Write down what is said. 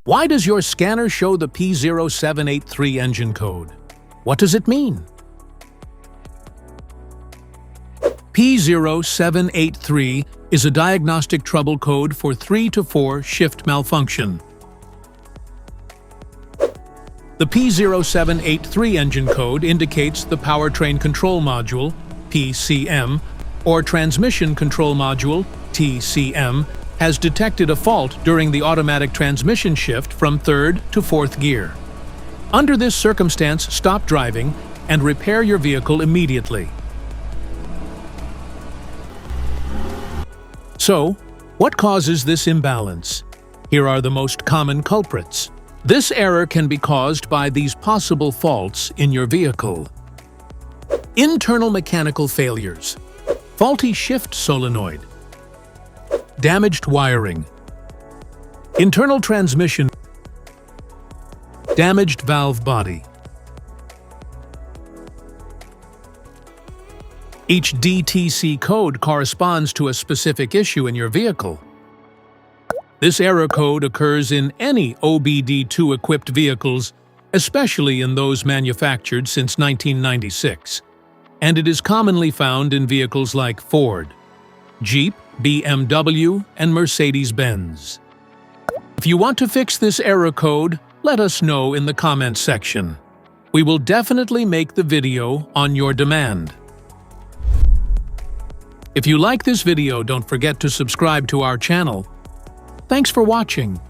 Why does your scanner show the P0783 engine code? What does it mean? P0783 is a diagnostic trouble code for 3 to 4 shift malfunction. The P0783 engine code indicates the Powertrain Control Module, PCM, or Transmission Control Module, TCM, has detected a fault during the automatic transmission shift from 3rd to 4th gear. Under this circumstance, stop driving and repair your vehicle immediately. So, what causes this imbalance? Here are the most common culprits. This error can be caused by these possible faults in your vehicle. Internal mechanical failures, faulty shift solenoid, damaged wiring, internal transmission, damaged valve body. Each DTC code corresponds to a specific issue in your vehicle. This error code occurs in any OBD2-equipped vehicles, especially in those manufactured since 1996, and it is commonly found in vehicles like Ford, Jeep, BMW, and Mercedes-Benz. If you want to fix this error code, let us know in the comments section. We will definitely make the video on your demand. If you like this video, don't forget to subscribe to our channel. Thanks for watching.